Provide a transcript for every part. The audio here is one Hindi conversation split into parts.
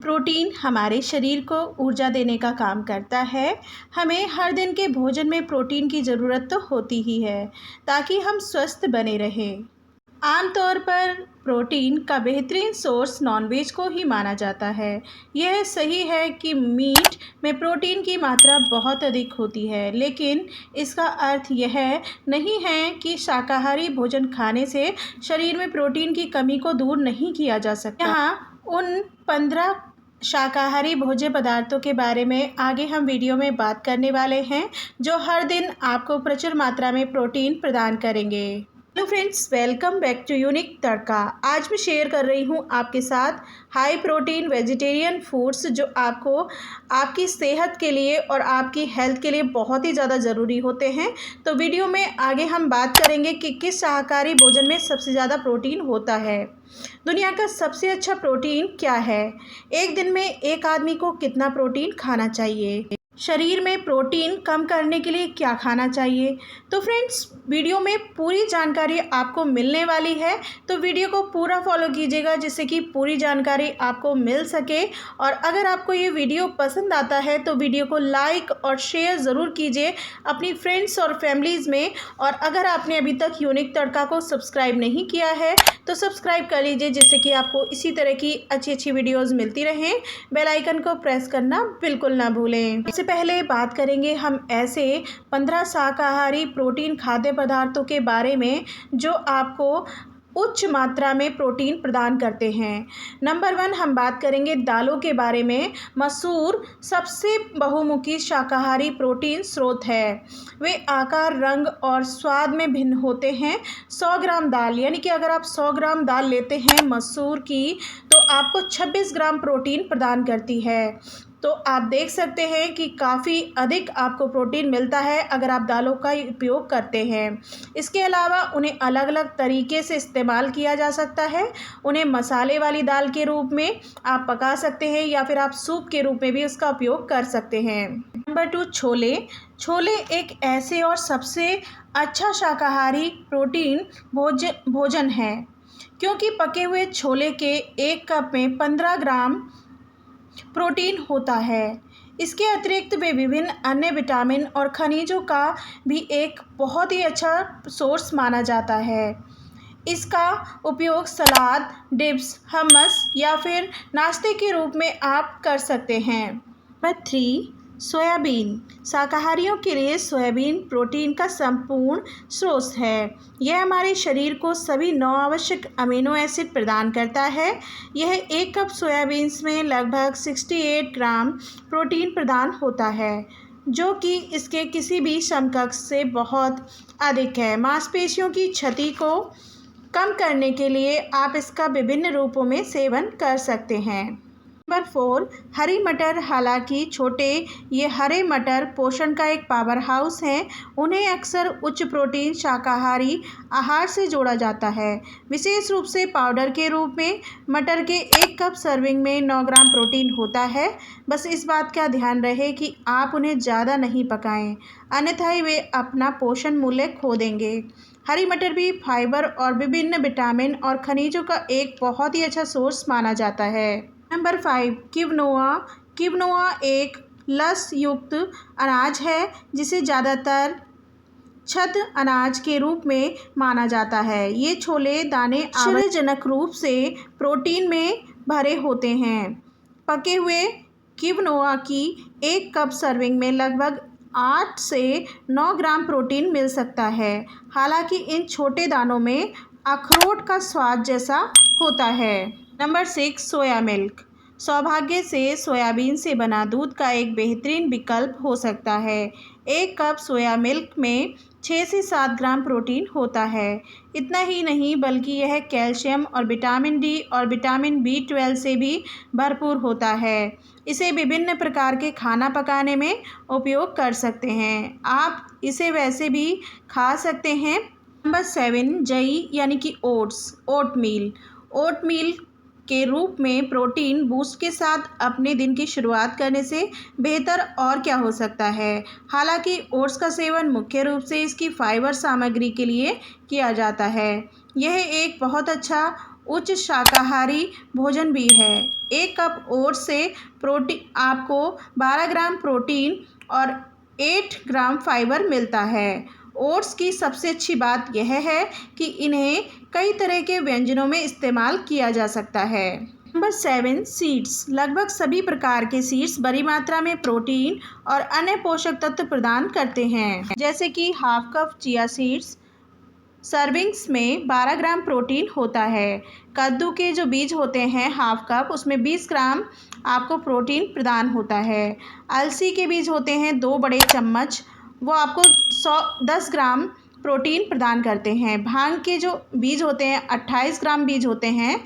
प्रोटीन हमारे शरीर को ऊर्जा देने का काम करता है। हमें हर दिन के भोजन में प्रोटीन की ज़रूरत तो होती ही है ताकि हम स्वस्थ बने रहें। आमतौर पर प्रोटीन का बेहतरीन सोर्स नॉनवेज को ही माना जाता है। यह सही है कि मीट में प्रोटीन की मात्रा बहुत अधिक होती है, लेकिन इसका अर्थ यह नहीं है कि शाकाहारी भोजन खाने से शरीर में प्रोटीन की कमी को दूर नहीं किया जा सकता। यहाँ उन 15 शाकाहारी भोज्य पदार्थों के बारे में आगे हम वीडियो में बात करने वाले हैं, जो हर दिन आपको प्रचुर मात्रा में प्रोटीन प्रदान करेंगे। Hello friends, welcome back to unique Tadka. आज मैं शेयर कर रही हूँ आपके साथ हाई प्रोटीन वेजिटेरियन फूड्स जो आपको आपकी सेहत के लिए और आपकी हेल्थ के लिए बहुत ही ज़्यादा ज़रूरी होते हैं। तो वीडियो में आगे हम बात करेंगे कि किस शाकाहारी भोजन में सबसे ज़्यादा प्रोटीन होता है। दुनिया का सबसे अच्छा प्रोटीन क्या है? एक दिन में एक आदमी को कितना प्रोटीन खाना चाहिए? शरीर में प्रोटीन कम करने के लिए क्या खाना चाहिए? तो फ्रेंड्स, वीडियो में पूरी जानकारी आपको मिलने वाली है, तो वीडियो को पूरा फॉलो कीजिएगा जिससे कि पूरी जानकारी आपको मिल सके। और अगर आपको ये वीडियो पसंद आता है तो वीडियो को लाइक और शेयर ज़रूर कीजिए अपनी फ्रेंड्स और फैमिलीज़ में। और अगर आपने अभी तक यूनिक तड़का को सब्सक्राइब नहीं किया है तो सब्सक्राइब कर लीजिए जिससे कि आपको इसी तरह की अच्छी अच्छी वीडियोज़ मिलती रहें। बेल आइकन को प्रेस करना बिल्कुल ना भूलें। पहले बात करेंगे हम ऐसे 15 शाकाहारी प्रोटीन खाद्य पदार्थों के बारे में जो आपको उच्च मात्रा में प्रोटीन प्रदान करते हैं। नंबर 1 हम बात करेंगे दालों के बारे में। मसूर सबसे बहुमुखी शाकाहारी प्रोटीन स्रोत है। वे आकार, रंग और स्वाद में भिन्न होते हैं। 100 ग्राम दाल, यानी कि अगर आप 100 ग्राम दाल लेते हैं मसूर की, तो आपको 26 ग्राम प्रोटीन प्रदान करती है। तो आप देख सकते हैं कि काफ़ी अधिक आपको प्रोटीन मिलता है अगर आप दालों का उपयोग करते हैं। इसके अलावा उन्हें अलग अलग तरीके से इस्तेमाल किया जा सकता है। उन्हें मसाले वाली दाल के रूप में आप पका सकते हैं या फिर आप सूप के रूप में भी उसका उपयोग कर सकते हैं। नंबर 2 छोले। छोले एक ऐसे और सबसे अच्छा शाकाहारी प्रोटीन भोजन है, क्योंकि पके हुए छोले के 1 कप में 15 ग्राम प्रोटीन होता है। इसके अतिरिक्त वे विभिन्न अन्य विटामिन और खनिजों का भी एक बहुत ही अच्छा सोर्स माना जाता है। इसका उपयोग सलाद, डिप्स, हमस या फिर नाश्ते के रूप में आप कर सकते हैं। Number 3 soybean. शाकाहारियों के लिए सोयाबीन प्रोटीन का संपूर्ण स्रोत है। यह हमारे शरीर को सभी 9 आवश्यक अमीनो एसिड प्रदान करता है। यह 1 कप सोयाबीन्स में लगभग 68 ग्राम प्रोटीन प्रदान होता है, जो कि इसके किसी भी समकक्ष से बहुत अधिक है। मांसपेशियों की क्षति को कम करने के लिए आप इसका विभिन्न रूपों में सेवन कर सकते हैं। नंबर 4 हरी मटर। हालांकि छोटे ये हरे मटर पोषण का एक पावर हाउस हैं, उन्हें अक्सर उच्च प्रोटीन शाकाहारी आहार से जोड़ा जाता है, विशेष रूप से पाउडर के रूप में। मटर के 1 कप सर्विंग में 9 ग्राम प्रोटीन होता है। बस इस बात का ध्यान रहे कि आप उन्हें ज़्यादा नहीं पकाएं, अन्यथा वे अपना पोषण मूल्य खो देंगे। हरी मटर भी फाइबर और विभिन्न विटामिन और खनिजों का एक बहुत ही अच्छा सोर्स माना जाता है। Number 5 quinoa. क्विनोआ एक लस युक्त अनाज है जिसे ज़्यादातर छत अनाज के रूप में माना जाता है। ये छोले दाने आश्चर्यजनक रूप से प्रोटीन में भरे होते हैं। पके हुए क्विनोआ की 1 कप सर्विंग में लगभग 8 से 9 ग्राम प्रोटीन मिल सकता है। हालांकि इन छोटे दानों में अखरोट का स्वाद जैसा होता है। Number 6 soya milk. सौभाग्य से सोयाबीन से बना दूध का एक बेहतरीन विकल्प हो सकता है। 1 कप सोया मिल्क में 6 से 7 ग्राम प्रोटीन होता है। इतना ही नहीं, बल्कि यह कैल्शियम और विटामिन डी और विटामिन B12 से भी भरपूर होता है। इसे विभिन्न प्रकार के खाना पकाने में उपयोग कर सकते हैं। आप इसे वैसे भी खा सकते हैं। नंबर 7 जई, यानी कि ओटमील। ओटमील के रूप में प्रोटीन बूस्ट के साथ अपने दिन की शुरुआत करने से बेहतर और क्या हो सकता है। हालांकि ओट्स का सेवन मुख्य रूप से इसकी फाइबर सामग्री के लिए किया जाता है। यह एक बहुत अच्छा उच्च शाकाहारी भोजन भी है। 1 कप ओट्स से प्रोटीन आपको 12 ग्राम प्रोटीन और 8 ग्राम फाइबर मिलता है। ओट्स की सबसे अच्छी बात यह है कि इन्हें कई तरह के व्यंजनों में इस्तेमाल किया जा सकता है। Number 7, seeds. लगभग सभी प्रकार के सीड्स बड़ी मात्रा में प्रोटीन और अन्य पोषक तत्व प्रदान करते हैं, जैसे कि half cup chia seeds servings में 12 ग्राम प्रोटीन होता है। कद्दू के जो बीज होते हैं हाफ कप, उसमें 20 ग्राम आपको प्रोटीन प्रदान होता है। अलसी के बीज होते हैं 2 बड़े चम्मच, वो आपको 10 ग्राम प्रोटीन प्रदान करते हैं। भांग के जो बीज होते हैं 28 ग्राम बीज होते हैं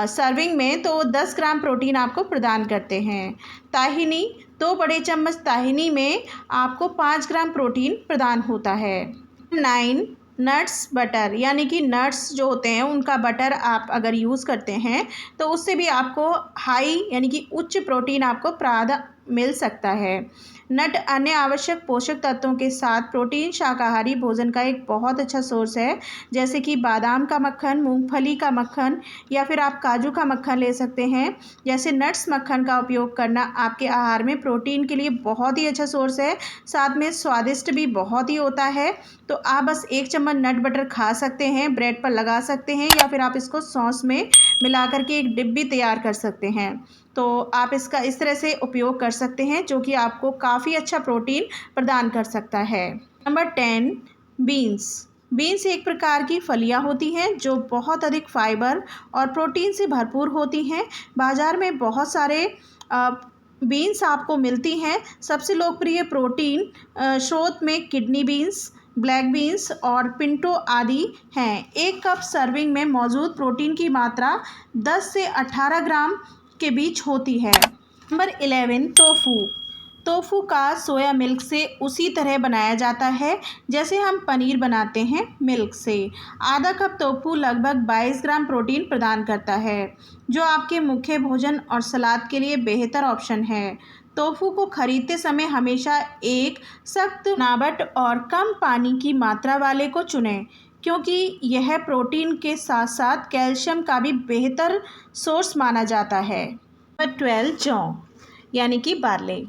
सर्विंग में, तो 10 ग्राम प्रोटीन आपको प्रदान करते हैं। ताहिनी 2 बड़े चम्मच ताहिनी में आपको 5 ग्राम प्रोटीन प्रदान होता है। 9, नट्स बटर, यानी कि नट्स जो होते हैं उनका बटर आप अगर यूज़ करते हैं तो उससे भी आपको हाई यानी कि उच्च प्रोटीन आपको प्राप्त मिल सकता है। नट अन्य आवश्यक पोषक तत्वों के साथ प्रोटीन शाकाहारी भोजन का एक बहुत अच्छा सोर्स है, जैसे कि बादाम का मक्खन, मूंगफली का मक्खन या फिर आप काजू का मक्खन ले सकते हैं। जैसे नट्स मक्खन का उपयोग करना आपके आहार में प्रोटीन के लिए बहुत ही अच्छा सोर्स है, साथ में स्वादिष्ट भी बहुत ही होता है। तो आप बस 1 चम्मच नट बटर खा सकते हैं, ब्रेड पर लगा सकते हैं या फिर आप इसको सॉस में मिला कर के एक डिब्बी तैयार कर सकते हैं। तो आप इसका इस तरह से उपयोग कर सकते हैं, जो कि आपको काफ़ी अच्छा प्रोटीन प्रदान कर सकता है। Number 10, beans. बीन्स एक प्रकार की फलियां होती हैं जो बहुत अधिक फाइबर और प्रोटीन से भरपूर होती हैं। बाज़ार में बहुत सारे बीन्स आपको मिलती हैं। सबसे लोकप्रिय प्रोटीन स्रोत में किडनी बीन्स, ब्लैक बीन्स और पिंटो आदि हैं। 1 कप सर्विंग में मौजूद प्रोटीन की मात्रा 10 से 18 ग्राम के बीच होती है। Number 11, tofu. टोफू का सोया मिल्क से उसी तरह बनाया जाता है जैसे हम पनीर बनाते हैं मिल्क से। आधा कप टोफू लगभग 22 ग्राम प्रोटीन प्रदान करता है, जो आपके मुख्य भोजन और सलाद के लिए बेहतर ऑप्शन है। टोफू को खरीदते समय हमेशा एक सख्त नाबट और कम पानी की मात्रा वाले को चुनें, क्योंकि यह प्रोटीन के साथ साथ कैल्शियम का भी बेहतर सोर्स माना जाता है। नंबर 12, जौ यानी कि बार्ले।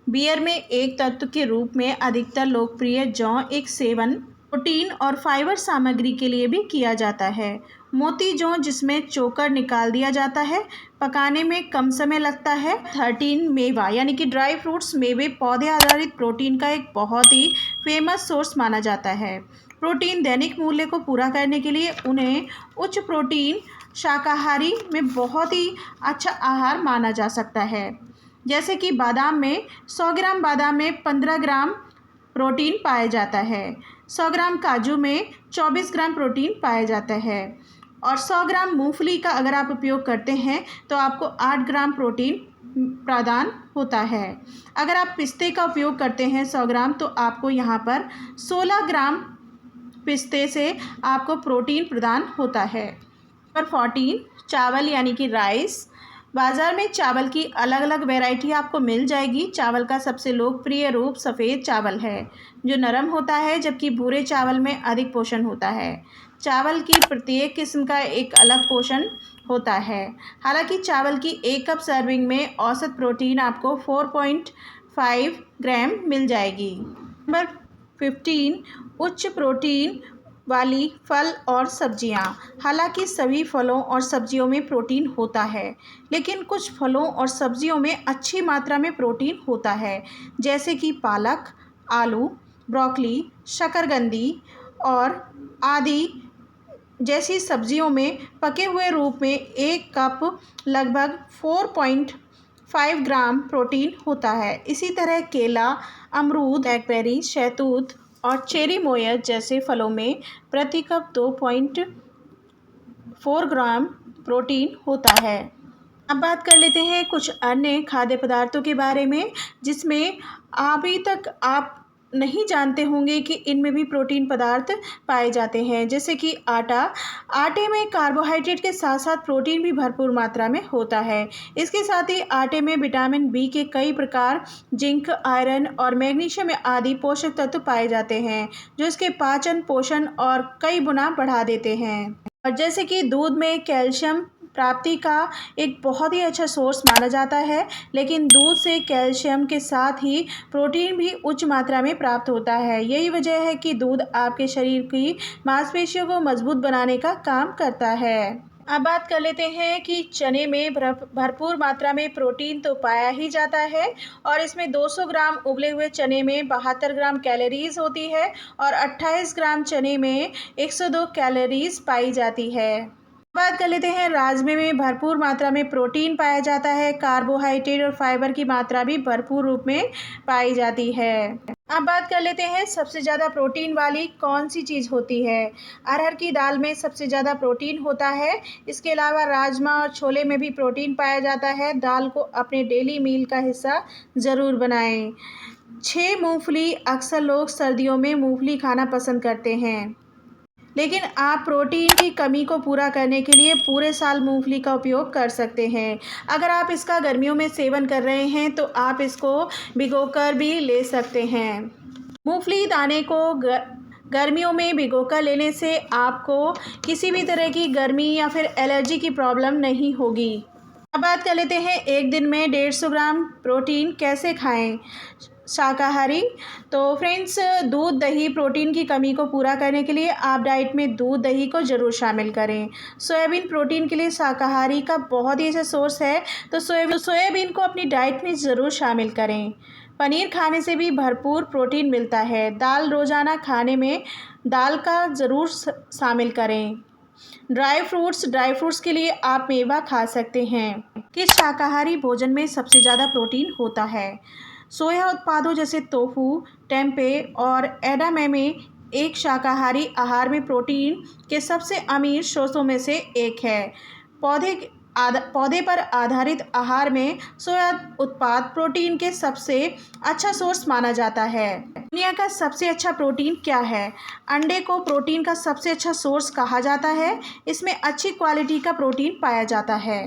बियर में एक तत्व के रूप में अधिकतर लोकप्रिय जौ एक सेवन प्रोटीन और फाइबर सामग्री के लिए भी किया जाता है। मोती जौ, जिसमें चोकर निकाल दिया जाता है, पकाने में कम समय लगता है। 13, मेवा यानी कि ड्राई फ्रूट्स। मेवे पौधे आधारित प्रोटीन का एक बहुत ही फेमस सोर्स माना जाता है। प्रोटीन दैनिक मूल्य को पूरा करने के लिए उन्हें उच्च प्रोटीन शाकाहारी में बहुत ही अच्छा आहार माना जा सकता है। जैसे कि बादाम में 100 ग्राम बादाम में 15 ग्राम प्रोटीन पाया जाता है। 100 ग्राम काजू में 24 ग्राम प्रोटीन पाया जाता है और 100 ग्राम मूंगफली का अगर आप उपयोग करते हैं तो आपको 8 ग्राम प्रोटीन प्रदान होता है। अगर आप पिस्ते का उपयोग करते हैं 100 ग्राम, तो आपको यहाँ पर 16 ग्राम पिस्ते से आपको प्रोटीन प्रदान होता है। नंबर 14, चावल यानी कि राइस। बाज़ार में चावल की अलग अलग वैरायटी आपको मिल जाएगी। चावल का सबसे लोकप्रिय रूप सफ़ेद चावल है, जो नरम होता है, जबकि भूरे चावल में अधिक पोषण होता है। चावल की प्रत्येक किस्म का एक अलग पोषण होता है। हालांकि चावल की 1 कप सर्विंग में औसत प्रोटीन आपको 4.5 ग्राम मिल जाएगी। नंबर 15, उच्च प्रोटीन वाली फल और सब्जियां। हालांकि सभी फलों और सब्जियों में प्रोटीन होता है, लेकिन कुछ फलों और सब्जियों में अच्छी मात्रा में प्रोटीन होता है, जैसे कि पालक, आलू, ब्रोकली, शकरकंदी और आदि जैसी सब्जियों में पके हुए रूप में 1 कप लगभग 4.5 ग्राम प्रोटीन होता है। इसी तरह केला, अमरूद, ब्लैकबेरी, शहतूत और चेरी मोयर जैसे फलों में प्रति कप 2.4 ग्राम प्रोटीन होता है। अब बात कर लेते हैं कुछ अन्य खाद्य पदार्थों के बारे में, जिसमें अभी तक आप नहीं जानते होंगे कि इनमें भी प्रोटीन पदार्थ पाए जाते हैं, जैसे कि आटा। आटे में कार्बोहाइड्रेट के साथ साथ प्रोटीन भी भरपूर मात्रा में होता है। इसके साथ ही आटे में विटामिन बी के कई प्रकार, जिंक, आयरन और मैग्नीशियम आदि पोषक तत्व पाए जाते हैं, जो इसके पाचन, पोषण और कई गुना बढ़ा देते हैं। और जैसे कि दूध में कैल्शियम प्राप्ति का एक बहुत ही अच्छा सोर्स माना जाता है, लेकिन दूध से कैल्शियम के साथ ही प्रोटीन भी उच्च मात्रा में प्राप्त होता है। यही वजह है कि दूध आपके शरीर की मांसपेशियों को मजबूत बनाने का काम करता है। अब बात कर लेते हैं कि चने में भरपूर मात्रा में प्रोटीन तो पाया ही जाता है और इसमें 200 ग्राम उबले हुए चने में 72 ग्राम कैलोरीज होती है और 28 ग्राम चने में 102 कैलोरीज पाई जाती है। बात कर लेते हैं राजमे में भरपूर मात्रा में प्रोटीन पाया जाता है। कार्बोहाइड्रेट और फाइबर की मात्रा भी भरपूर रूप में पाई जाती है। अब बात कर लेते हैं सबसे ज़्यादा प्रोटीन वाली कौन सी चीज़ होती है। अरहर की दाल में सबसे ज़्यादा प्रोटीन होता है। इसके अलावा राजमा और छोले में भी प्रोटीन पाया जाता है। दाल को अपने डेली मील का हिस्सा ज़रूर बनाएं। 6 मूंगफली। अक्सर लोग सर्दियों में मूंगफली खाना पसंद करते हैं, लेकिन आप प्रोटीन की कमी को पूरा करने के लिए पूरे साल मूंगफली का उपयोग कर सकते हैं। अगर आप इसका गर्मियों में सेवन कर रहे हैं तो आप इसको भिगोकर भी ले सकते हैं। मूंगफली दाने को गर्मियों में भिगोकर लेने से आपको किसी भी तरह की गर्मी या फिर एलर्जी की प्रॉब्लम नहीं होगी। अब बात कर लेते हैं एक दिन में 150 ग्राम प्रोटीन कैसे खाएं शाकाहारी। तो फ्रेंड्स, दूध दही प्रोटीन की कमी को पूरा करने के लिए आप डाइट में दूध दही को ज़रूर शामिल करें। सोयाबीन प्रोटीन के लिए शाकाहारी का बहुत ही अच्छा सोर्स है, तो सोयाबीन को अपनी डाइट में ज़रूर शामिल करें। पनीर खाने से भी भरपूर प्रोटीन मिलता है। दाल रोज़ाना खाने में दाल का ज़रूर शामिल करें। ड्राई फ्रूट्स के लिए आप मेवा खा सकते हैं। किस शाकाहारी भोजन में सबसे ज़्यादा प्रोटीन होता है। सोया उत्पादों जैसे टोफू, टेम्पे और एडामे एक शाकाहारी आहार में प्रोटीन के सबसे अमीर स्रोतों में से एक है। पौधे पर आधारित आहार में सोया उत्पाद प्रोटीन के सबसे अच्छा सोर्स माना जाता है। दुनिया का सबसे अच्छा प्रोटीन क्या है। अंडे को प्रोटीन का सबसे अच्छा सोर्स कहा जाता है। इसमें अच्छी क्वालिटी का प्रोटीन पाया जाता है।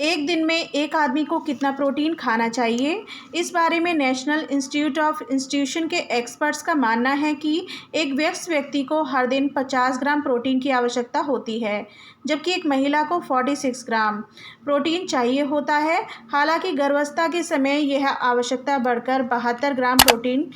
एक दिन में एक आदमी को कितना प्रोटीन खाना चाहिए, इस बारे में नेशनल इंस्टीट्यूट ऑफ इंस्टीट्यूशन के एक्सपर्ट्स का मानना है कि एक वयस्क व्यक्ति को हर दिन 50 ग्राम प्रोटीन की आवश्यकता होती है, जबकि एक महिला को 46 ग्राम प्रोटीन चाहिए होता है। हालांकि गर्भावस्था के समय यह आवश्यकता बढ़कर 72 ग्राम प्रोटीन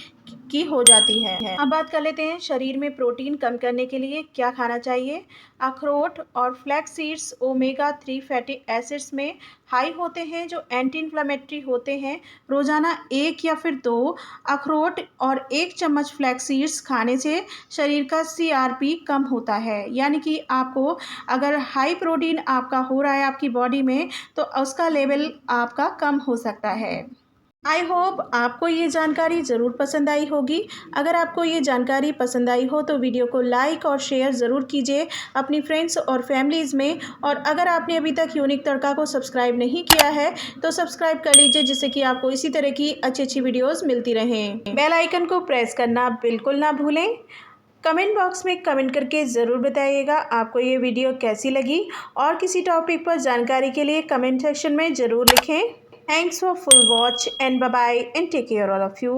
की हो जाती है। अब बात कर लेते हैं शरीर में प्रोटीन कम करने के लिए क्या खाना चाहिए। अखरोट और flax seeds omega 3 fatty acids में हाई होते हैं, जो एंटी इन्फ्लेमेटरी होते हैं। रोज़ाना 1 या फिर 2 अखरोट और 1 चम्मच फ्लैक्स सीड्स खाने से शरीर का CRP कम होता है। यानी कि आपको अगर हाई प्रोटीन आपका हो रहा है आपकी बॉडी में, तो उसका लेवल आपका कम हो सकता है। आई होप आपको ये जानकारी ज़रूर पसंद आई होगी। अगर आपको ये जानकारी पसंद आई हो तो वीडियो को लाइक और शेयर ज़रूर कीजिए अपनी फ्रेंड्स और फैमिलीज़ में। और अगर आपने अभी तक यूनिक तड़का को सब्सक्राइब नहीं किया है तो सब्सक्राइब कर लीजिए, जिससे कि आपको इसी तरह की अच्छी अच्छी वीडियोज़ मिलती रहें। बेल आइकन को प्रेस करना बिल्कुल ना भूलें। कमेंट बॉक्स में कमेंट करके ज़रूर बताइएगा आपको ये वीडियो कैसी लगी, और किसी टॉपिक पर जानकारी के लिए कमेंट सेक्शन में ज़रूर लिखें। Thanks for full watch and bye bye and take care all of you.